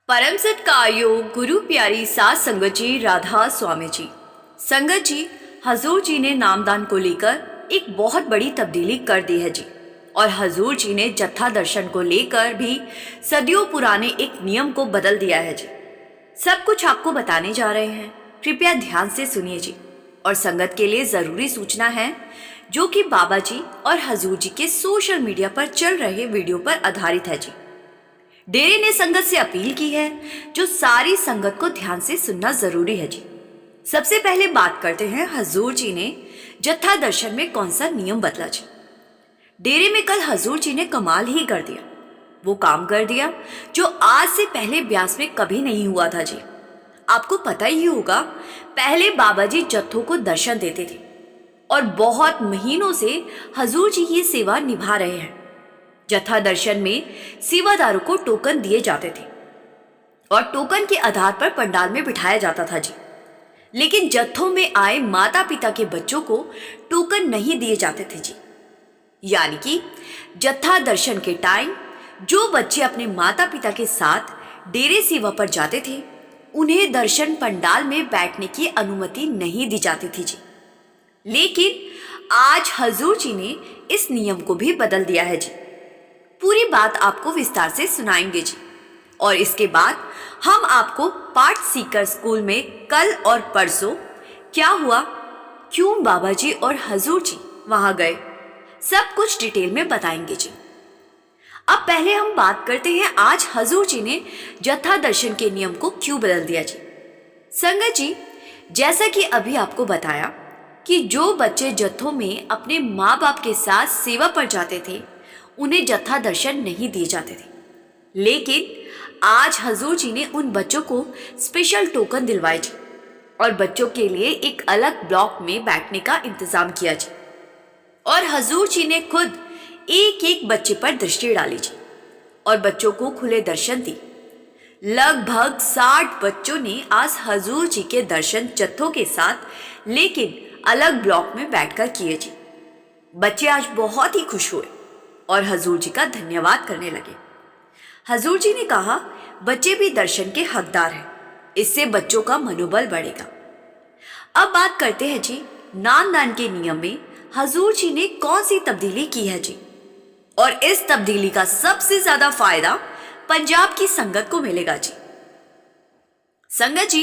परम सत्कारयोग गुरु प्यारी सात संगत जी राधा स्वामी जी। संगत जी, हजूर जी ने नामदान को लेकर एक बहुत बड़ी तब्दीली कर दी है जी। और हजूर जी ने जत्था दर्शन को लेकर भी सदियों पुराने एक नियम को बदल दिया है जी। सब कुछ आपको बताने जा रहे हैं, कृपया ध्यान से सुनिए जी। और संगत के लिए जरूरी सूचना है जो कि बाबा जी और हजूर जी के सोशल मीडिया पर चल रहे वीडियो पर आधारित है जी। डेरे ने संगत से अपील की है जो सारी संगत को ध्यान से सुनना जरूरी है जी। सबसे पहले बात करते हैं हजूर जी ने जत्था दर्शन में कौन सा नियम बदला जी। डेरे में कल हजूर जी ने कमाल ही कर दिया, वो काम कर दिया जो आज से पहले ब्यास में कभी नहीं हुआ था जी। आपको पता ही होगा, पहले बाबा जी जत्थों को दर्शन देते थे और बहुत महीनों से हजूर जी ये सेवा निभा रहे हैं। जत्था दर्शन में सेवादारों को टोकन दिए जाते थे और टोकन के आधार पर पंडाल में बिठाया जाता था जी। लेकिन जत्थों में आए माता पिता के बच्चों को टोकन नहीं दिए जाते थे जी। यानी कि जत्था दर्शन के टाइम जो बच्चे अपने माता पिता के साथ डेरे सेवा पर जाते थे उन्हें दर्शन पंडाल में बैठने की अनुमति नहीं दी जाती थी जी। लेकिन आज हजूर जी ने इस नियम को भी बदल दिया है जी। पूरी बात आपको विस्तार से सुनाएंगे जी। और इसके बाद हम आपको पाठ सीकर स्कूल में कल और परसों क्या हुआ, क्यों बाबा जी और हजूर जी वहां गए, सब कुछ डिटेल में बताएंगे जी। अब पहले हम बात करते हैं आज हजूर जी ने जत्था दर्शन के नियम को क्यों बदल दिया जी। संगत जी, जैसा कि अभी आपको बताया कि जो बच्चे जत्थों में अपने माँ बाप के साथ सेवा पर जाते थे उन्हें जत्था दर्शन नहीं दिए जाते थे। लेकिन आज हजूर जी ने उन बच्चों को स्पेशल टोकन दिलवाए जी और बच्चों के लिए एक अलग ब्लॉक में बैठने का इंतजाम किया जी। और हजूर जी ने खुद एक एक बच्चे पर दृष्टि डाली जी और बच्चों को खुले दर्शन दी। लगभग 60 बच्चों ने आज हजूर जी के दर्शन जत्थों के साथ लेकिन अलग ब्लॉक में बैठकर किए जी। बच्चे आज बहुत ही खुश हुए और हजूर जी का धन्यवाद करने लगे। हजूर जी ने कहा, बच्चे भी दर्शन के हकदार हैं, इससे बच्चों का मनोबल बढ़ेगा। अब बात करते हैं जी नामदान के नियम में हजूर जी ने कौन सी तब्दीली की है जी। और इस तब्दीली का सबसे ज्यादा फायदा पंजाब की संगत को मिलेगा जी। संगत जी,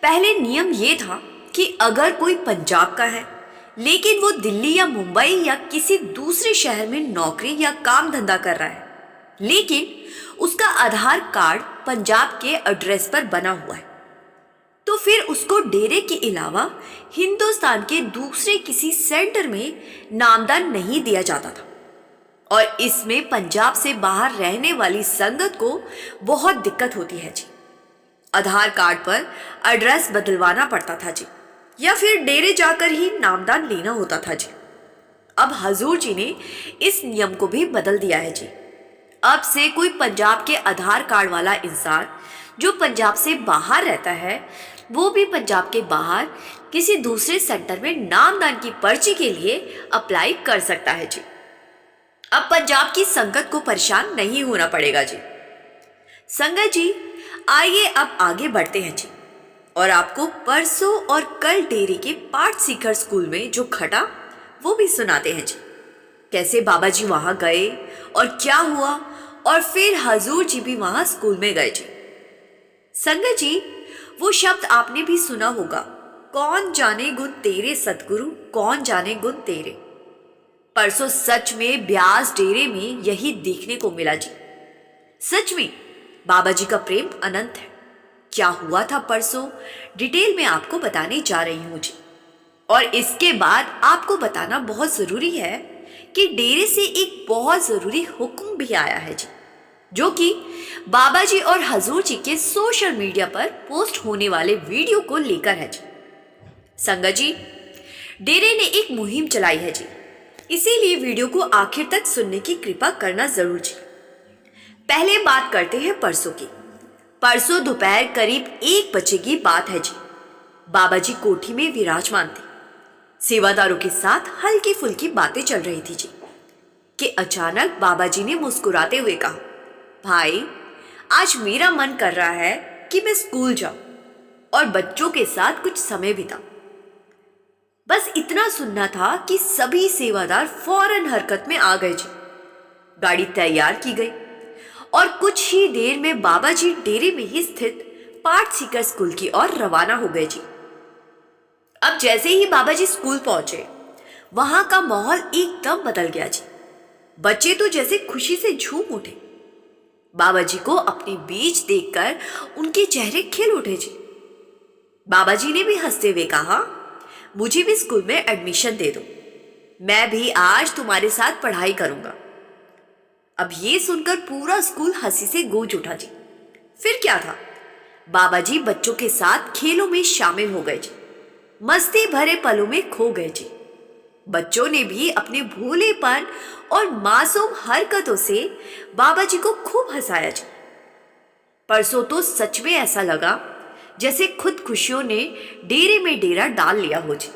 पहले नियम यह था कि अगर कोई पंजाब का है लेकिन वो दिल्ली या मुंबई या किसी दूसरे शहर में नौकरी या काम धंधा कर रहा है, लेकिन उसका आधार कार्ड पंजाब के एड्रेस पर बना हुआ है, तो फिर उसको डेरे के अलावा हिंदुस्तान के दूसरे किसी सेंटर में नामदान नहीं दिया जाता था। और इसमें पंजाब से बाहर रहने वाली संगत को बहुत दिक्कत होती है जी। आधार कार्ड पर एड्रेस बदलवाना पड़ता था जी, या फिर डेरे जाकर ही नामदान लेना होता था जी। अब हजूर जी ने इस नियम को भी बदल दिया है जी। अब से कोई पंजाब के आधार कार्ड वाला इंसान जो पंजाब से बाहर रहता है वो भी पंजाब के बाहर किसी दूसरे सेंटर में नामदान की पर्ची के लिए अप्लाई कर सकता है जी। अब पंजाब की संगत को परेशान नहीं होना पड़ेगा जी। संगत जी, आइए अब आगे बढ़ते हैं जी और आपको परसों और कल डेरे के पाठ सीकर स्कूल में जो घटा वो भी सुनाते हैं जी। कैसे बाबा जी वहां गए और क्या हुआ, और फिर हजूर जी भी वहां स्कूल में गए जी। संगत जी, वो शब्द आपने भी सुना होगा, कौन जाने गुण तेरे सतगुरु, कौन जाने गुण तेरे। परसों सच में ब्यास डेरे में यही देखने को मिला जी। सच में बाबा जी का प्रेम अनंत है। क्या हुआ था परसों डिटेल में आपको बताने जा रही हूं जी। और इसके बाद आपको बताना बहुत जरूरी है कि डेरे से एक बहुत जरूरी हुक्म भी आया है जी, जो कि बाबा जी और हजूर जी के सोशल मीडिया पर पोस्ट होने वाले वीडियो को लेकर है जी। संगत जी, डेरे ने एक मुहिम चलाई है जी, इसीलिए वीडियो को आखिर तक सुनने की कृपा करना जरूर जी। पहले बात करते हैं परसों की। परसों दोपहर करीब 1 बजे की बात है जी। बाबा जी कोठी में विराजमान थे। सेवादारों के साथ हल्की फुल्की बातें चल रही थी जी कि अचानक बाबा जी ने मुस्कुराते हुए कहा, भाई आज मेरा मन कर रहा है कि मैं स्कूल जाऊं और बच्चों के साथ कुछ समय बिताऊं। बस इतना सुनना था कि सभी सेवादार फौरन हरकत में आ गए जी। गाड़ी तैयार की गई और कुछ ही देर में बाबा जी डेरे में ही स्थित पाठ सीकर स्कूल की ओर रवाना हो गए जी। अब जैसे ही बाबा जी स्कूल पहुंचे, वहां का माहौल एकदम बदल गया जी। बच्चे तो जैसे खुशी से झूम उठे। बाबा जी को अपने बीच देखकर उनके चेहरे खिल उठे जी। बाबा जी ने भी हंसते हुए कहा, मुझे भी स्कूल में एडमिशन दे दो, मैं भी आज तुम्हारे साथ पढ़ाई करूंगा। अब ये सुनकर पूरा स्कूल हंसी से गूंज उठा जी। फिर क्या था, बाबा जी बच्चों के साथ खेलों में शामिल हो गए जी। मस्ती भरे पलों में खो गए जी। बच्चों ने भी अपने भोलेपन और मासूम हरकतों से बाबा जी को खूब हंसाया जी। परसों तो सच में ऐसा लगा जैसे खुद खुशियों ने डेरे में डेरा डाल लिया हो जी।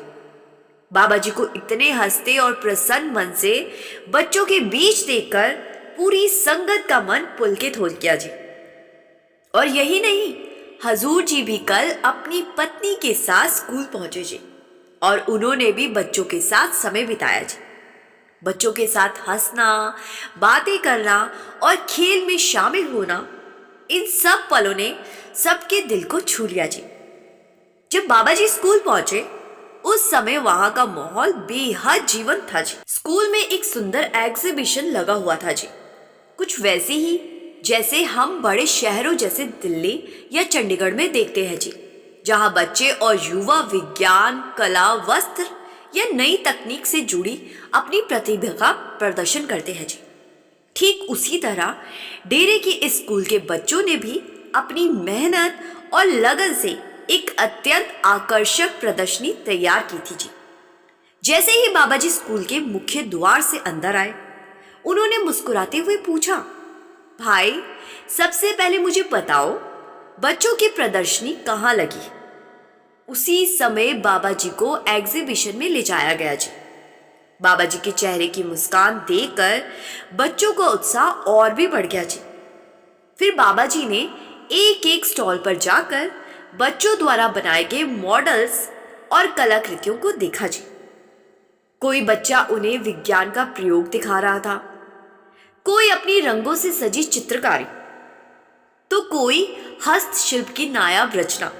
बाबा जी को इतने हंसते और प्रसन्न मन से बच्चों के बीच देखकर पूरी संगत का मन पुलकित हो गया जी। और यही नहीं, हजूर जी भी कल अपनी पत्नी के साथ स्कूल पहुंचे जी और उन्होंने भी बच्चों के साथ समय बिताया जी। बच्चों के साथ हंसना, बातें करना और खेल में शामिल होना, इन सब पलों ने सबके दिल को छू लिया जी। जब बाबा जी स्कूल पहुंचे, उस समय वहां का माहौल बेहद जीवंत था जी। स्कूल में एक सुंदर एग्जीबिशन लगा हुआ था जी, कुछ वैसे ही जैसे हम बड़े शहरों जैसे दिल्ली या चंडीगढ़ में देखते हैं जी, जहां बच्चे और युवा विज्ञान, कला, वस्त्र या नई तकनीक से जुड़ी अपनी प्रतिभा का प्रदर्शन करते हैं जी। ठीक उसी तरह डेरे के इस स्कूल के बच्चों ने भी अपनी मेहनत और लगन से एक अत्यंत आकर्षक प्रदर्शनी तैयार की थी जी। जैसे ही बाबा जी स्कूल के मुख्य द्वार से अंदर आए, उन्होंने मुस्कुराते हुए पूछा, भाई सबसे पहले मुझे बताओ, बच्चों की प्रदर्शनी कहाँ लगी? उसी समय बाबा जी को एग्जीबिशन में ले जाया गया जी। बाबा जी के चेहरे की मुस्कान देखकर बच्चों का उत्साह और भी बढ़ गया जी। फिर बाबा जी ने एक एक स्टॉल पर जाकर बच्चों द्वारा बनाए गए मॉडल्स और कलाकृतियों को देखा जी। कोई बच्चा उन्हें विज्ञान का प्रयोग दिखा रहा था, कोई अपनी रंगों से सजी चित्रकारी, तो कोई हस्तशिल्प की नायाब रचना,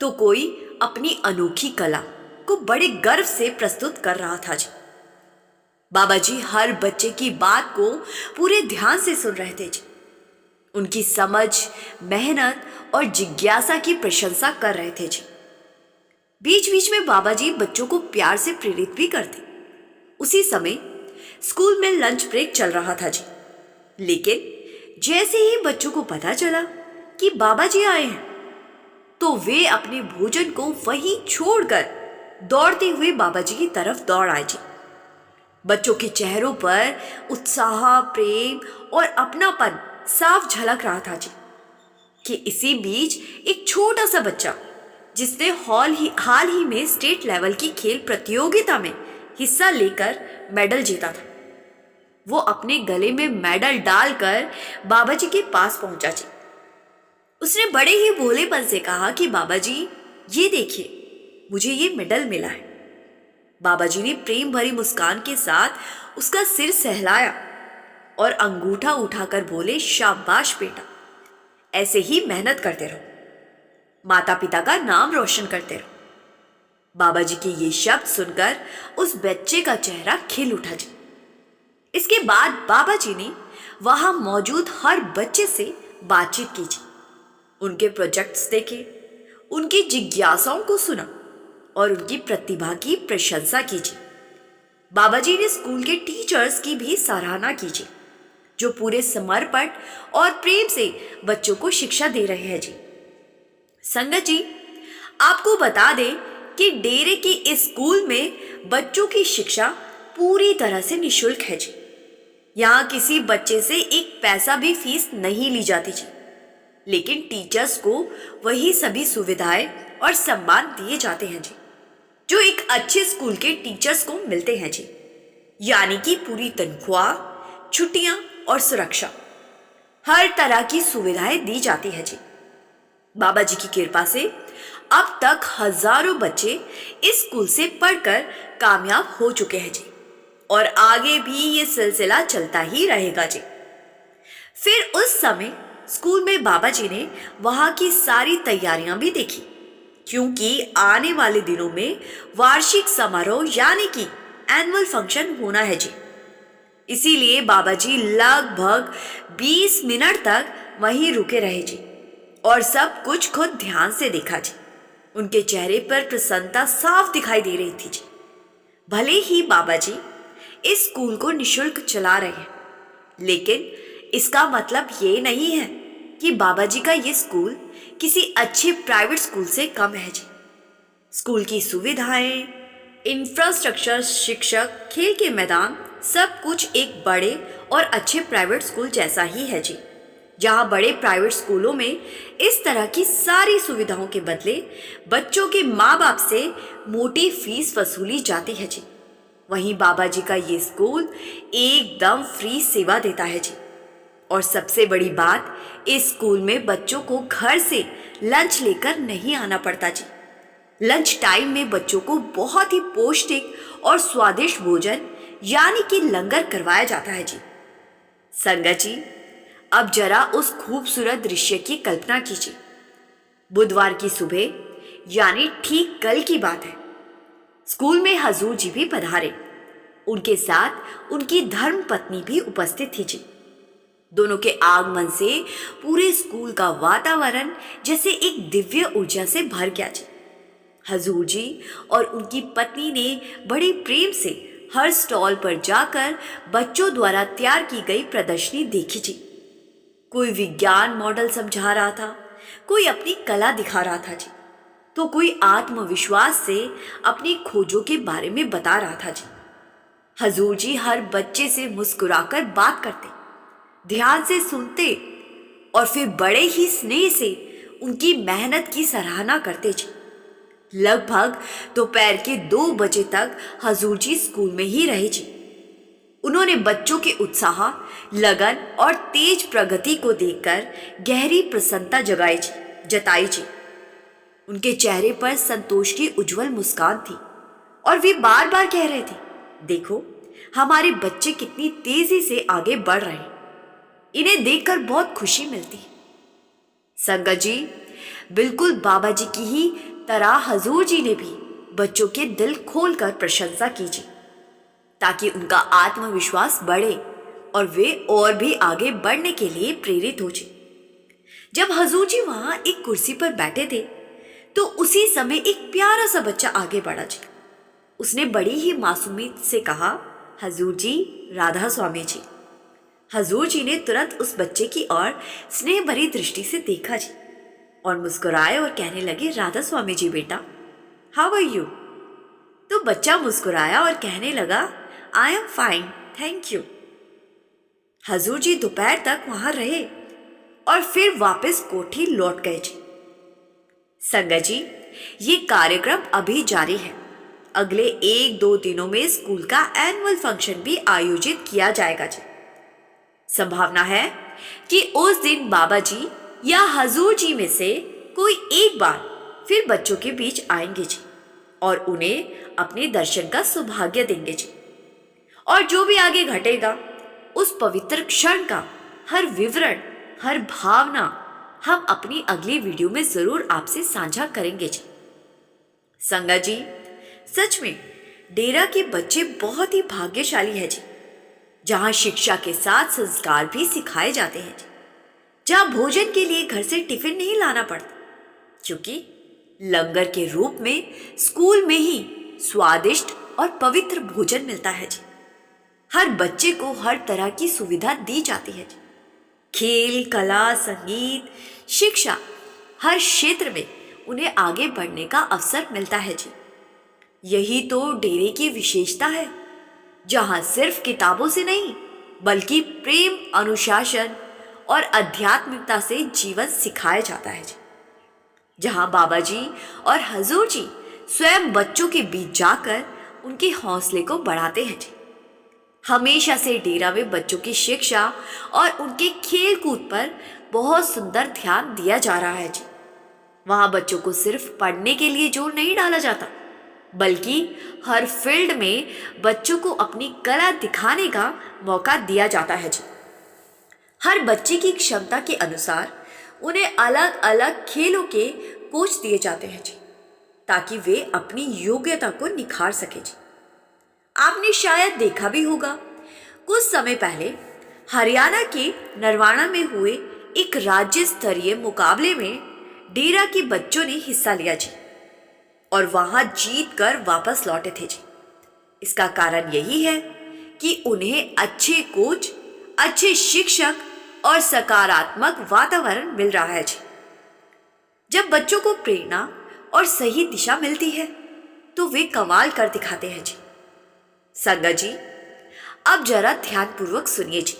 तो कोई अपनी अनोखी कला को बड़े गर्व से प्रस्तुत कर रहा था जी। बाबा जी हर बच्चे की बात को पूरे ध्यान से सुन रहे थे जी। उनकी समझ, मेहनत और जिज्ञासा की प्रशंसा कर रहे थे जी। बीच बीच में बाबा जी बच्चों को प्यार से प्रेरित भी करते। उसी समय स्कूल में लंच ब्रेक चल रहा था जी, लेकिन जैसे ही बच्चों को पता चला कि बाबा जी आए हैं, तो वे अपने भोजन को वहीं छोड़कर दौड़ते हुए बाबा जी की तरफ दौड़ आए जी। बच्चों के चेहरों पर उत्साह, प्रेम और अपनापन साफ झलक रहा था जी। कि इसी बीच एक छोटा सा बच्चा, जिसने हाल ही में स्टेट लेवल की खेल प्रतियोगिता में हिस्सा लेकर मेडल जीता था, वो अपने गले में मेडल डालकर बाबा जी के पास पहुंचा जी। उसने बड़े ही भोलेपन से कहा कि बाबा जी, ये देखिए, मुझे ये मेडल मिला है। बाबा जी ने प्रेम भरी मुस्कान के साथ उसका सिर सहलाया और अंगूठा उठाकर बोले, शाबाश बेटा, ऐसे ही मेहनत करते रहो, माता पिता का नाम रोशन करते रहो। बाबा जी के ये शब्द सुनकर उस बच्चे का चेहरा खिल उठा जी। इसके बाद बाबा जी ने वहां मौजूद हर बच्चे से बातचीत की जी, उनके प्रोजेक्ट्स देखे, उनकी जिज्ञासाओं को सुना और उनकी प्रतिभा की प्रशंसा की जी। बाबा जी ने स्कूल के टीचर्स की भी सराहना की जी, जो पूरे समर्पण और प्रेम से बच्चों को शिक्षा दे रहे हैं जी। संगत जी, आपको बता दें कि डेरे के इस स्कूल में बच्चों की शिक्षा पूरी तरह से निःशुल्क है जी। यहाँ किसी बच्चे से एक पैसा भी फीस नहीं ली जाती जी, लेकिन टीचर्स को वही सभी सुविधाएं और सम्मान दिए जाते हैं जी, जो एक अच्छे स्कूल के टीचर्स को मिलते हैं जी। यानी कि पूरी तनख्वाह, छुट्टियां और सुरक्षा। हर तरह की सुविधाएं दी जाती है जी। बाबा जी की कृपा से अब तक हजारों बच्चे इस स्कूल से पढ़कर कामयाब हो चुके हैं जी, और आगे भी ये सिलसिला चलता ही रहेगा जी। फिर उस समय स्कूल में बाबा जी ने वहां की सारी तैयारियां भी देखी, क्योंकि आने वाले दिनों में वार्षिक समारोह यानी कि एनुअल फंक्शन होना है जी। इसीलिए बाबा जी लगभग 20 मिनट तक वहीं रुके रहे जी, और सब कुछ खुद ध्यान से देखा जी। उनके चेहरे पर प्रसन्नता साफ दिखाई दे रही थी जी। भले ही बाबा जी इस स्कूल को निशुल्क चला रहे हैं, लेकिन इसका मतलब ये नहीं है कि बाबा जी का ये स्कूल किसी अच्छे प्राइवेट स्कूल से कम है जी। स्कूल की सुविधाएं, इंफ्रास्ट्रक्चर, शिक्षक, खेल के मैदान, सब कुछ एक बड़े और अच्छे प्राइवेट स्कूल जैसा ही है जी। जहां बड़े प्राइवेट स्कूलों में इस तरह की सारी सुविधाओं के बदले बच्चों के माँ बाप से मोटी फीस वसूली जाती है जी, वहीं बाबा जी का ये स्कूल एकदम फ्री सेवा देता है जी। और सबसे बड़ी बात, इस स्कूल में बच्चों को घर से लंच लेकर नहीं आना पड़ता जी। लंच टाइम में बच्चों को बहुत ही पौष्टिक और स्वादिष्ट भोजन यानी कि लंगर करवाया जाता है जी। संगत जी, अब जरा उस खूबसूरत दृश्य की कल्पना कीजिए। बुधवार की सुबह यानी ठीक कल की बात है, स्कूल में हजूर जी भी पधारे। उनके साथ उनकी धर्म पत्नी भी उपस्थित थी जी। दोनों के आगमन से पूरे स्कूल का वातावरण जैसे एक दिव्य ऊर्जा से भर गया जी। हजूर जी और उनकी पत्नी ने बड़े प्रेम से हर स्टॉल पर जाकर बच्चों द्वारा तैयार की गई प्रदर्शनी देखी जी। कोई विज्ञान मॉडल समझा रहा था, कोई अपनी कला दिखा रहा था जी, तो कोई आत्मविश्वास से अपनी खोजों के बारे में बता रहा था जी। हजूर जी हर बच्चे से मुस्कुराकर बात करते, ध्यान से सुनते और फिर बड़े ही स्नेह से उनकी मेहनत की सराहना करते जी। लगभग दोपहर के 2 बजे तक हजूर जी स्कूल में ही रहे जी। उन्होंने बच्चों के उत्साह, लगन और तेज प्रगति को देखकर गहरी प्रसन्नता जताई जी। उनके चेहरे पर संतोष की उज्जवल मुस्कान थी और वे बार बार कह रहे थे, देखो हमारे बच्चे कितनी तेजी से आगे बढ़ रहे हैं, इन्हें देखकर बहुत खुशी मिलती है। संगत जी, बिल्कुल बाबा जी की ही तरह हजूर जी ने भी बच्चों के दिल खोलकर प्रशंसा कीजिए, ताकि उनका आत्मविश्वास बढ़े और वे और भी आगे बढ़ने के लिए प्रेरित हो जाए। जब हजूर जी वहां एक कुर्सी पर बैठे थे, तो उसी समय एक प्यारा सा बच्चा आगे बढ़ा जी। उसने बड़ी ही मासूमियत से कहा, हजूर जी, राधा स्वामी जी। हजूर जी ने तुरंत उस बच्चे की ओर स्नेह भरी दृष्टि से देखा जी और मुस्कुराए और कहने लगे, राधा स्वामी जी बेटा, हाउ आर यू? तो बच्चा मुस्कुराया और कहने लगा, I am fine, thank you. हजूर जी दोपहर तक वहां रहे और फिर वापस कोठी लौट गए जी। संगत जी, ये कार्यक्रम अभी जारी है। अगले 1-2 दिनों में स्कूल का एनुअल फंक्शन भी आयोजित किया जाएगा जी। संभावना है कि उस दिन बाबा जी या हजूर जी में से कोई एक बार फिर बच्चों के बीच आएंगे जी और उन्हें अपने दर्शन का सौभाग्य देंगे जी। और जो भी आगे घटेगा, उस पवित्र क्षण का हर विवरण, हर भावना हम अपनी अगली वीडियो में जरूर आपसे साझा करेंगे जी। संगत जी, सच में डेरा के बच्चे बहुत ही भाग्यशाली है जी, जहां शिक्षा के साथ संस्कार भी सिखाए जाते हैं जी, जहां भोजन के लिए घर से टिफिन नहीं लाना पड़ता, क्योंकि लंगर के रूप में स्कूल में ही स्वादिष्ट और पवित्र भोजन मिलता है जी। हर बच्चे को हर तरह की सुविधा दी जाती है जी। खेल, कला, संगीत, शिक्षा, हर क्षेत्र में उन्हें आगे बढ़ने का अवसर मिलता है जी। यही तो डेरे की विशेषता है, जहां सिर्फ किताबों से नहीं बल्कि प्रेम, अनुशासन और आध्यात्मिकता से जीवन सिखाया जाता है जी। जहां बाबा जी और हजूर जी स्वयं बच्चों के बीच जाकर उनके हौसले को बढ़ाते हैं जी। हमेशा से डेरा में बच्चों की शिक्षा और उनके खेल कूद पर बहुत सुंदर ध्यान दिया जा रहा है जी। वहाँ बच्चों को सिर्फ पढ़ने के लिए जोर नहीं डाला जाता, बल्कि हर फील्ड में बच्चों को अपनी कला दिखाने का मौका दिया जाता है जी। हर बच्चे की क्षमता के अनुसार उन्हें अलग अलग खेलों के कोच दिए जाते हैं जी, ताकि वे अपनी योग्यता को निखार सके जी। आपने शायद देखा भी होगा, कुछ समय पहले हरियाणा के नरवाना में हुए एक राज्य स्तरीय मुकाबले में डेरा के बच्चों ने हिस्सा लिया जी और वहां जीत कर वापस लौटे थे जी। इसका कारण यही है कि उन्हें अच्छे कोच, अच्छे शिक्षक और सकारात्मक वातावरण मिल रहा है जी। जब बच्चों को प्रेरणा और सही दिशा मिलती है तो वे कमाल कर दिखाते हैं जी। संगत जी, अब जरा ध्यानपूर्वक सुनिए जी।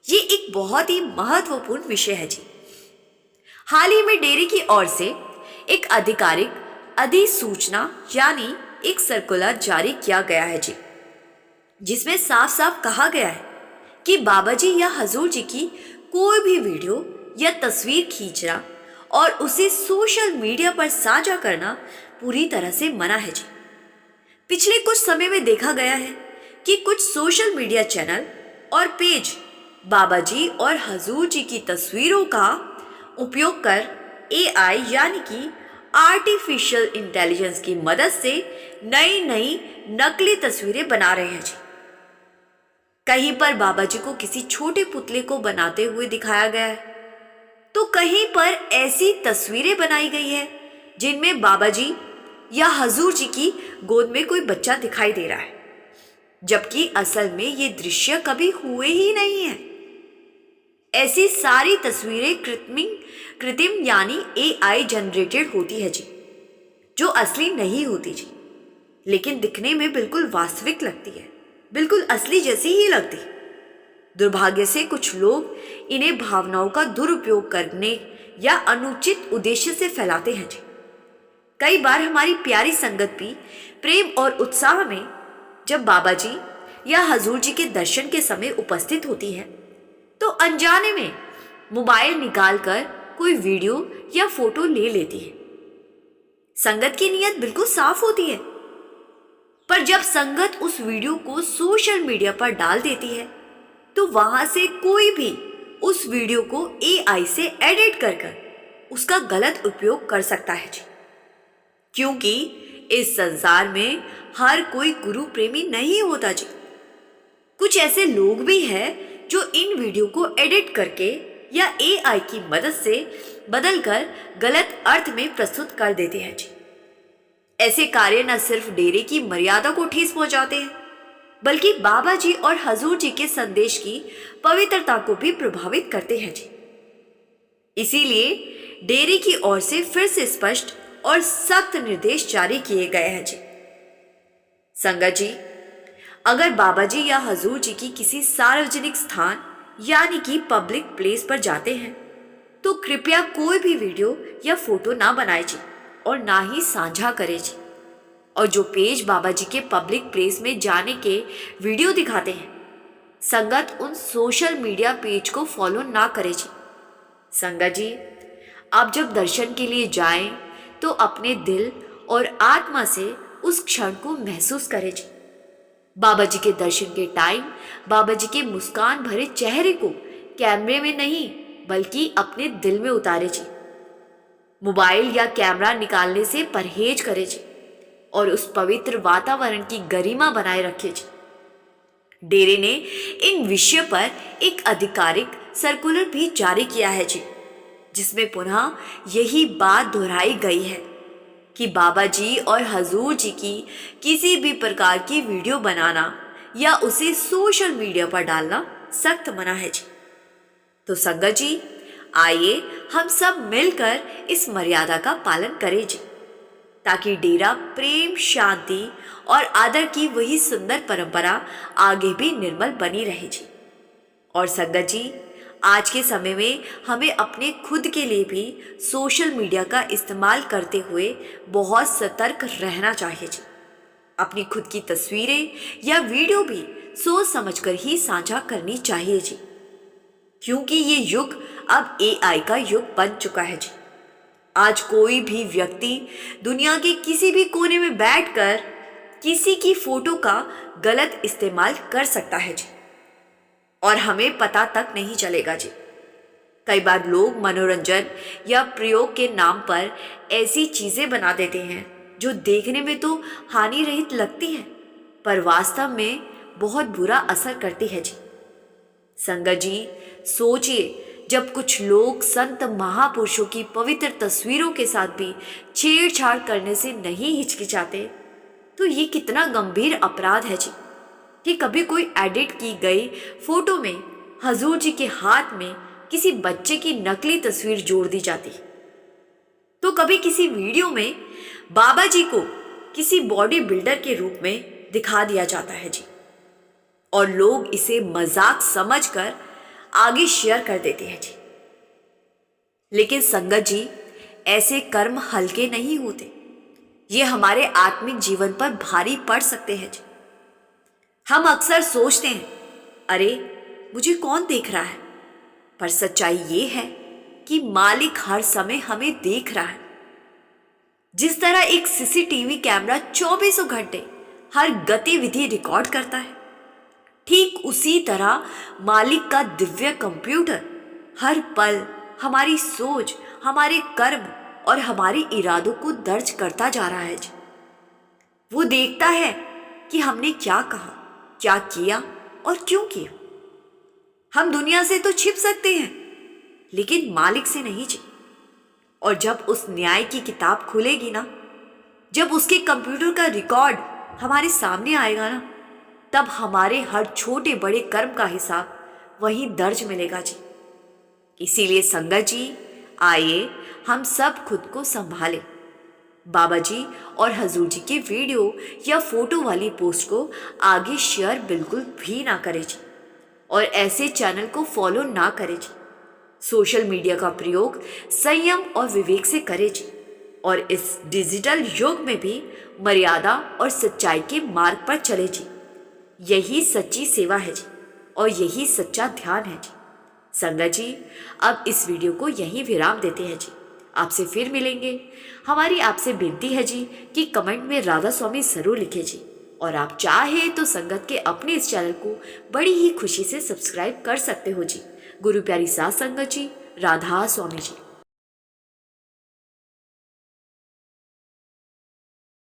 ये एक बहुत ही महत्वपूर्ण विषय है जी। हाल ही में डेयरी की ओर से एक आधिकारिक अधिसूचना यानी एक सर्कुलर जारी किया गया है जी, जिसमें साफ साफ कहा गया है कि बाबा जी या हजूर जी की कोई भी वीडियो या तस्वीर खींचना और उसे सोशल मीडिया पर साझा करना पूरी तरह से मना है जी। पिछले कुछ समय में देखा गया है कि कुछ सोशल मीडिया चैनल और पेज बाबा जी और हजूर जी की तस्वीरों का उपयोग कर एआई यानी कि आर्टिफिशियल इंटेलिजेंस की मदद से नई नई नकली तस्वीरें बना रहे हैं जी। कहीं पर बाबा जी को किसी छोटे पुतले को बनाते हुए दिखाया गया है, तो कहीं पर ऐसी तस्वीरें बनाई गई है जिनमें बाबा जी या हजूर जी की गोद में कोई बच्चा दिखाई दे रहा है, जबकि असल में ये दृश्य कभी हुए ही नहीं है। ऐसी सारी तस्वीरें कृत्रिम यानी एआई जनरेटेड होती है जी, जो असली नहीं होती जी, लेकिन दिखने में बिल्कुल वास्तविक लगती है, बिल्कुल असली जैसी ही लगती। दुर्भाग्य से कुछ लोग इन्हें भावनाओं का दुरुपयोग करने या अनुचित उद्देश्य से फैलाते हैं जी। कई बार हमारी प्यारी संगत भी प्रेम और उत्साह में जब बाबा जी या हजूर जी के दर्शन के समय उपस्थित होती है, तो अनजाने में मोबाइल निकालकर कोई वीडियो या फोटो ले लेती है। संगत की नीयत बिल्कुल साफ होती है, पर जब संगत उस वीडियो को सोशल मीडिया पर डाल देती है तो वहां से कोई भी उस वीडियो को एआई से एडिट कर उसका गलत उपयोग कर सकता है जी। क्योंकि इस संसार में हर कोई गुरु प्रेमी नहीं होता जी। कुछ ऐसे लोग भी हैं जो इन वीडियो को एडिट करके या एआई की मदद से बदलकर गलत अर्थ में प्रस्तुत कर देते हैं जी। ऐसे कार्य न सिर्फ डेरे की मर्यादा को ठेस पहुंचाते हैं, बल्कि बाबा जी और हजूर जी के संदेश की पवित्रता को भी प्रभावित करते हैं जी। इसीलिए डेरे की ओर से फिर से स्पष्ट और सख्त निर्देश जारी किए गए हैं जी। संगत जी, अगर बाबा जी या हजूर जी की किसी सार्वजनिक स्थान यानी कि पब्लिक प्लेस पर जाते हैं तो कृपया कोई भी वीडियो या फोटो ना बनाए जी और ना ही साझा करें जी। और जो पेज बाबा जी के पब्लिक प्लेस में जाने के वीडियो दिखाते हैं, संगत उन सोशल मीडिया पेज को फॉलो ना करें जी। संगत जी, आप जब दर्शन के लिए जाएं तो अपने दिल और आत्मा से उस क्षण को महसूस करें जी। बाबा जी के दर्शन के टाइम बाबा जी के मुस्कान भरे चेहरे को कैमरे में नहीं बल्कि अपने दिल में उतारे जी। मोबाइल या कैमरा निकालने से परहेज करें जी और उस पवित्र वातावरण की गरिमा बनाए रखे जी। डेरे ने इन विषय पर एक आधिकारिक सर्कुलर भी जारी किया है जी, जिसमें पुनः यही बात दोहराई गई है कि बाबा जी और हजूर जी की किसी भी प्रकार की वीडियो बनाना या उसे सोशल मीडिया पर डालना सख्त मना है जी। तो संगत जी, आइए हम सब मिलकर इस मर्यादा का पालन करें जी, ताकि डेरा प्रेम, शांति और आदर की वही सुंदर परंपरा आगे भी निर्मल बनी रहे जी। और संगत जी, आज के समय में हमें अपने खुद के लिए भी सोशल मीडिया का इस्तेमाल करते हुए बहुत सतर्क रहना चाहिए जी। अपनी खुद की तस्वीरें या वीडियो भी सोच समझकर ही साझा करनी चाहिए जी, क्योंकि ये युग अब एआई का युग बन चुका है जी। आज कोई भी व्यक्ति दुनिया के किसी भी कोने में बैठकर किसी की फोटो का गलत इस्तेमाल कर सकता है जी, और हमें पता तक नहीं चलेगा जी। कई बार लोग मनोरंजन या प्रयोग के नाम पर ऐसी चीजें बना देते हैं जो देखने में तो हानि रहित लगती है, पर वास्तव में बहुत बुरा असर करती है जी। संगत जी, सोचिए, जब कुछ लोग संत महापुरुषों की पवित्र तस्वीरों के साथ भी छेड़छाड़ करने से नहीं हिचकिचाते, तो ये कितना गंभीर अपराध है जी कि कभी कोई एडिट की गई फोटो में हजूर जी के हाथ में किसी बच्चे की नकली तस्वीर जोड़ दी जाती, तो कभी किसी वीडियो में बाबा जी को किसी बॉडी बिल्डर के रूप में दिखा दिया जाता है जी, और लोग इसे मजाक समझकर आगे शेयर कर देते हैं जी। लेकिन संगत जी, ऐसे कर्म हल्के नहीं होते, ये हमारे आत्मिक जीवन पर भारी पड़ सकते हैं जी। हम अक्सर सोचते हैं, अरे मुझे कौन देख रहा है, पर सच्चाई ये है कि मालिक हर समय हमें देख रहा है। जिस तरह एक सीसीटीवी कैमरा 24 घंटे हर गतिविधि रिकॉर्ड करता है, ठीक उसी तरह मालिक का दिव्य कंप्यूटर हर पल हमारी सोच, हमारे कर्म और हमारे इरादों को दर्ज करता जा रहा है जी। वो देखता है कि हमने क्या कहा, क्या किया और क्यों किया। हम दुनिया से तो छिप सकते हैं, लेकिन मालिक से नहीं जी। और जब उस न्याय की किताब खुलेगी ना, जब उसके कंप्यूटर का रिकॉर्ड हमारे सामने आएगा ना, तब हमारे हर छोटे बड़े कर्म का हिसाब वहीं दर्ज मिलेगा जी। इसीलिए संगत जी, आइए हम सब खुद को संभालें। बाबा जी और हजूर जी के वीडियो या फोटो वाली पोस्ट को आगे शेयर बिल्कुल भी ना करें जी, और ऐसे चैनल को फॉलो ना करें जी। सोशल मीडिया का प्रयोग संयम और विवेक से करें जी, और इस डिजिटल युग में भी मर्यादा और सच्चाई के मार्ग पर चले जी। यही सच्ची सेवा है जी, और यही सच्चा ध्यान है जी। संगत जी, अब इस वीडियो को यहीं विराम देते हैं जी। आपसे फिर मिलेंगे। हमारी आपसे विनती है जी कि कमेंट में राधा स्वामी जरूर लिखें जी, और आप चाहे तो संगत के अपने इस चैनल को बड़ी ही खुशी से सब्सक्राइब कर सकते हो जी। गुरु प्यारी साध संगत जी, राधा स्वामी जी।